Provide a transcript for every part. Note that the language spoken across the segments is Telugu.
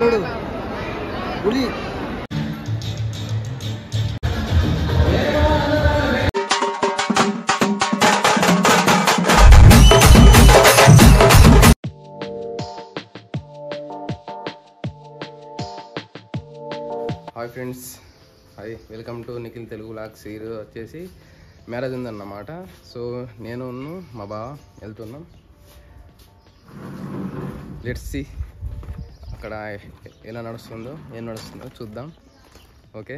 పులి hi friends, hi, welcome to Nikhil Telugu vlogs. ఈరోజు వచ్చేసి మ్యారేజ్ ఉందన్నమాట. సో నేను మా బావ వెళ్తున్నాం. లెట్స్ సీ అక్కడ ఎలా నడుస్తుందో, ఏం నడుస్తుందో చూద్దాం. ఓకే,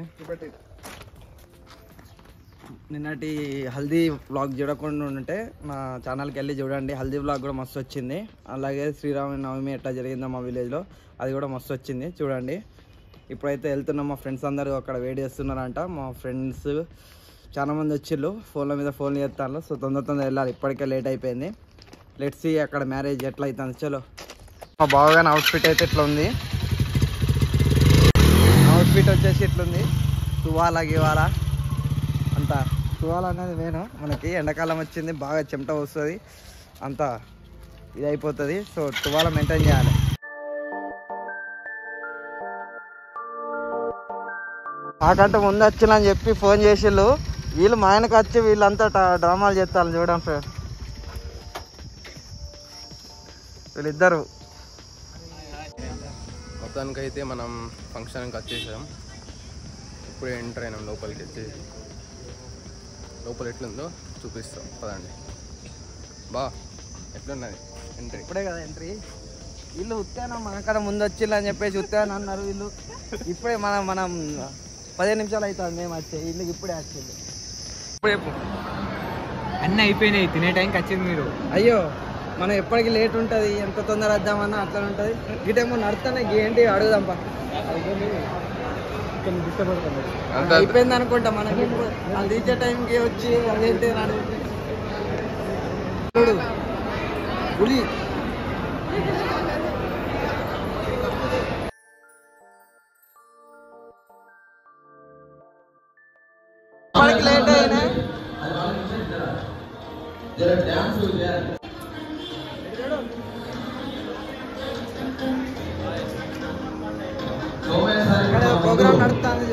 నిన్నటి హల్దీ వ్లాగ్ చూడకుండా ఉంటే మా ఛానల్కి వెళ్ళి చూడండి. హల్దీ వ్లాగ్ కూడా మస్తు వచ్చింది. అలాగే శ్రీరామనవమి ఎట్లా జరిగిందో మా విలేజ్లో అది కూడా మస్తు వచ్చింది, చూడండి. ఇప్పుడైతే వెళ్తున్నాం. మా ఫ్రెండ్స్ అందరూ అక్కడ వెయిట్ చేస్తున్నారంట. మా ఫ్రెండ్స్ చాలా మంది వచ్చిళ్ళు, ఫోన్ల మీద ఫోన్లు చేస్తారు. సో తొందర వెళ్ళాలి, ఇప్పటికే లేట్ అయిపోయింది. లెట్స్ సీ అక్కడ మ్యారేజ్ ఎట్లా అవుతుంది. చలో, మా బావగానే అవుట్ఫిట్ అయితే ఇట్లా ఉంది. అవుట్ఫిట్ వచ్చేసి ఇట్లుంది. తువాలా గివాలా అంతా. తువాలా అనేది మెయిన్, మనకి ఎండాకాలం వచ్చింది, బాగా చెమట వస్తుంది, అంతా ఇది అయిపోతుంది. సో తువాలా మెయింటైన్ చేయాలి. నాకంటే ముందు వచ్చిందని చెప్పి ఫోన్ చేసిళ్ళు. వీళ్ళు మా ఆయనకు వచ్చి వీళ్ళంతా డ్రామాలు చేస్తారు, చూడండి ఫ్రెండ్. వీళ్ళిద్దరు మొత్తానికైతే మనం ఫంక్షన్కి వచ్చేసాం. ఇప్పుడే ఎంటర్ అయినాం లోపలికి. వచ్చేసి లోపల ఎట్లుందో చూపిస్తాం, పదండి. బా ఎట్లున్నది ఎంట్రీ? ఇప్పుడే కదా ఎంట్రీ. వీళ్ళు ఉత్తానం మనకాడ ముందు వచ్చిళ్ళు అని చెప్పేసి ఉత్తానం అన్నారు వీళ్ళు. ఇప్పుడే మనం 15 నిమిషాలు అవుతుంది మేము వచ్చే. వీళ్ళకి ఇప్పుడే వచ్చింది. ఇప్పుడు చెప్పు, అన్నీ అయిపోయినాయి, తినే టైంకి వచ్చింది మీరు. అయ్యో మనం ఎప్పటికీ లేట్ ఉంటుంది, ఎంత తొందర వద్దామన్నా అట్లా ఉంటుంది. గిటేమో నడుస్తానే ఏంటి అడుగుదాంపా. డిస్టర్బ్ అయిపోయింది అనుకుంటా మనకి. వాళ్ళు తీసే టైంకి వచ్చి అదేంటి చూడు పులి. ఇప్పటికి లేట్ అయినా ప్రోగ్రామ్ నడుస్తుంది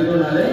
చూడండి.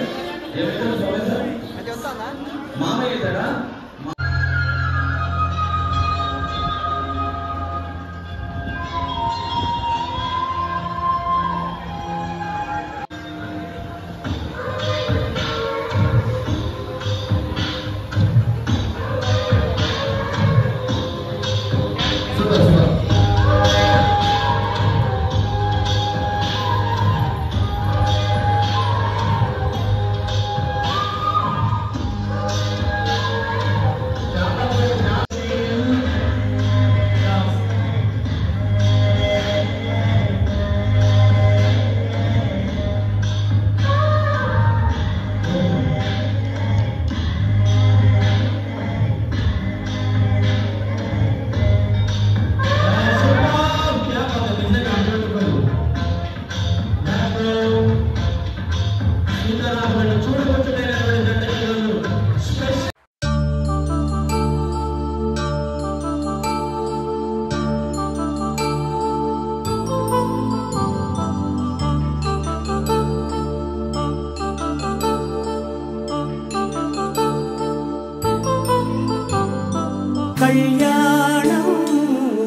కళ్యాణం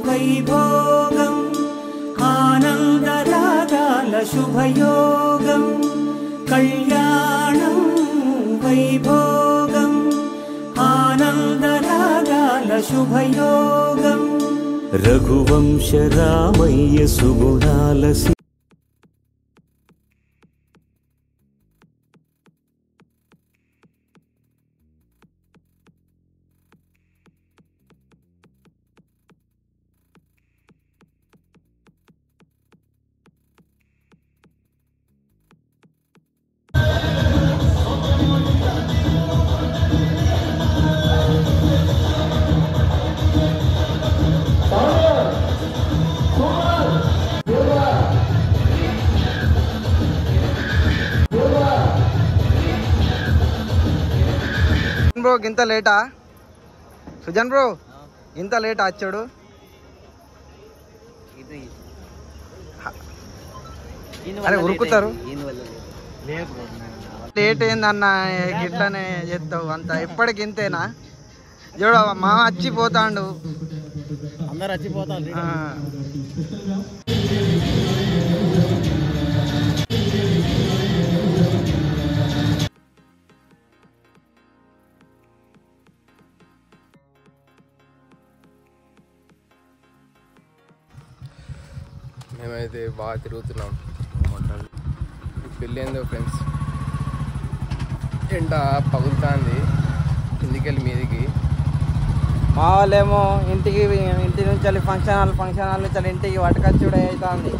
వైభోగం ఆనందరాగాల శుభయోగం. కళ్యాణం వైభోగం ఆనందరాగాల శుభయోగం. రఘువంశ రామయ్య సుగుణాల బ్రో ఇంత లేటా? సుజన్ బ్రో ఇంత లేటా వచ్చాడు? అరే ఉరుకుతారు. లేట్ ఏందన్న గిట్లనే చెప్తావు అంత ఎప్పటికి ఇంతేనా? చూడ మా వచ్చిపోతాండు, అందరు వచ్చిపోతారు. మేమైతే బాగా తిరుగుతున్నాం. పెళ్ళి ఏందో ఫ్రెండ్స్, ఎండ పగులుతుంది కిందికెళ్ళి మీదికి. మా వాళ్ళేమో ఇంటి నుంచి ఫంక్షన్ హాల్ నుంచి ఇంటికి పట్టుకొచ్చుడే అవుతుంది.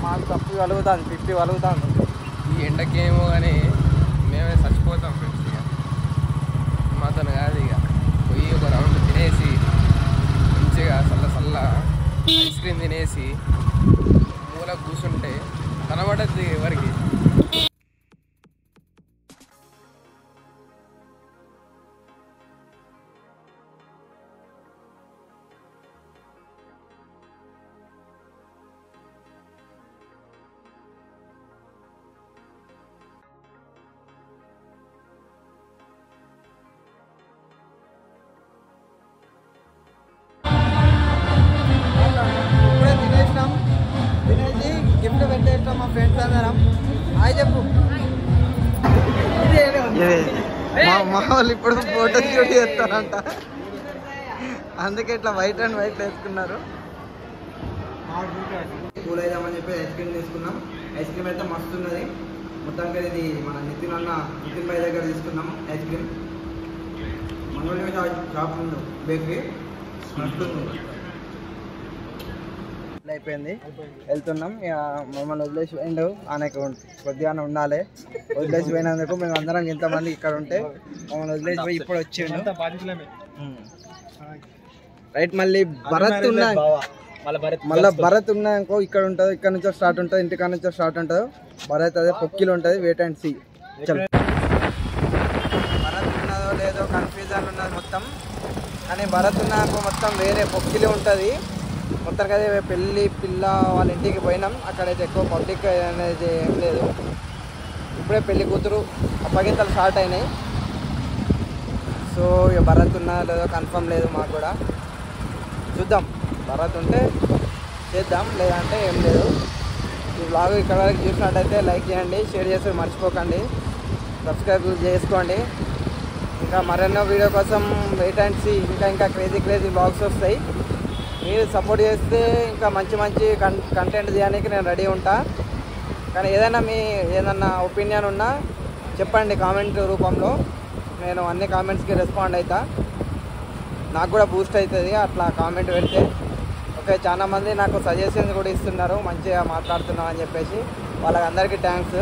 మాకు తప్పు కలుగుతుంది, పిప్పి కలుగుతుంది. ఈ ఎండకేమో కానీ మేమే చచ్చిపోతాం ఫ్రెండ్స్. ఇక మాతో కాదు, ఇక పోయి ఒక రౌండ్ తినేసి మంచిగా చల్ల ఐస్ క్రీమ్ తినేసి మూల కూర్చుంటే కనబడద్దు ఎవరికి. ఇప్పుడే తినేసి గిఫ్ట్ పెట్టేస్తాం మా ఫ్రెండ్స్ అందరం. హాయ్ చెప్పు. మా వాళ్ళు ఇప్పుడు ఫోటో షూట్ చేస్తారంట, అందుకే ఇట్లా వైట్ అండ్ వైట్ వేసుకున్నారు. కూల్ అయిదామని చెప్పి ఐస్ క్రీమ్ తీసుకున్నాం. ఐస్ క్రీమ్ అయితే మస్తు ఉన్నది. మొత్తానికి ఇది మన నితిన్ భాయ్ దగ్గర తీసుకున్నాం ఐస్ క్రీమ్. మంగళూరు షాప్ ఉంది, బేకరీ మస్తు ఉంది. అయిపోయింది, వెళ్తున్నాం. ఇక మమ్మల్ని వదిలేసి పోయిండు. ఆయనకు కొద్దిగా ఉండాలి. వదిలేసి పోయినందుకు మేము అందరం ఇంతమంది ఇక్కడ ఉంటే మమ్మల్ని వదిలేసి పోయి ఇప్పుడు వచ్చిండు. రైట్, మళ్ళీ భరత్ మళ్ళీ భరత్ ఉన్నాకో ఇక్కడ ఉంటుంది. ఇక్కడ నుంచో స్టార్ట్ ఉంటుంది, ఇంటికాడ నుంచో స్టార్ట్ ఉంటుంది. భరత్ అదే పొక్కిలు ఉంటుంది. Wait and see. భరత్ ఉన్నదో లేదో కన్ఫ్యూజన్ ఉన్నది మొత్తం. కానీ భరత్ ఉన్నాక మొత్తం వేరే పొక్కిలి ఉంటుంది. మొత్తానికి అయితే పెళ్ళి పిల్ల వాళ్ళ ఇంటికి పోయినాం. అక్కడైతే ఎక్కువ పబ్లిక్ అనేది ఏం లేదు. ఇప్పుడే పెళ్లి కూతురు అప్పగింతలు స్టార్ట్ అయినాయి. సో ఇక భరత్ ఉన్నా లేదో కన్ఫర్మ్ లేదు మాకు కూడా. చూద్దాం, భరత్ ఉంటే చేద్దాం, లేదంటే ఏం లేదు. ఈ బ్లాగ్ ఇక్కడ వరకు చూసినట్టయితే లైక్ చేయండి, షేర్ చేసి మర్చిపోకండి, సబ్స్క్రైబ్ చేసుకోండి. ఇంకా మరెన్నో వీడియో కోసం వెయిట్ అండ్ సీ. ఇంకా క్రేజీ బ్లాగ్స్ వస్తాయి. మీరు సపోర్ట్ చేస్తే ఇంకా మంచి కంటెంట్ చేయడానికి నేను రెడీ ఉంటా. కానీ ఏదైనా ఒపీనియన్ ఉన్నా చెప్పండి కామెంట్ రూపంలో. నేను అన్ని కామెంట్స్కి రెస్పాండ్ అవుతా. నాకు కూడా బూస్ట్ అవుతుంది అట్లా కామెంట్ పెడితే. ఓకే, చాలామంది నాకు సజెషన్స్ కూడా ఇస్తున్నారు, మంచిగా మాట్లాడుతున్నావు అని చెప్పేసి. వాళ్ళకందరికీ థ్యాంక్స్.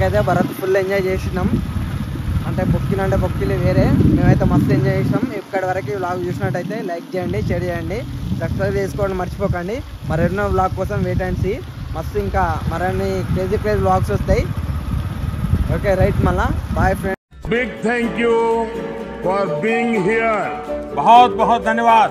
మొత్తానికైతే భరత్ ఫుల్ ఎంజాయ్ చేసినాం. అంటే బొక్కిలు వేరే, మేమైతే మస్తు ఎంజాయ్ చేసినాం. ఇక్కడి వరకు వ్లాగ్ చూసినట్టయితే లైక్ చేయండి, షేర్ చేయండి, సబ్స్క్రైబ్ చేసుకోవడం మర్చిపోకండి. మరెన్నో వ్లాగ్ కోసం వెయిట్ అండ్ సీ. మస్తు ఇంకా మరిన్ని క్రేజీ వ్లాగ్స్ వస్తాయి. ఓకే రైట్, మళ్ళా bye friends. Big thank you for being here. बहुत बहुत धन्यवाद.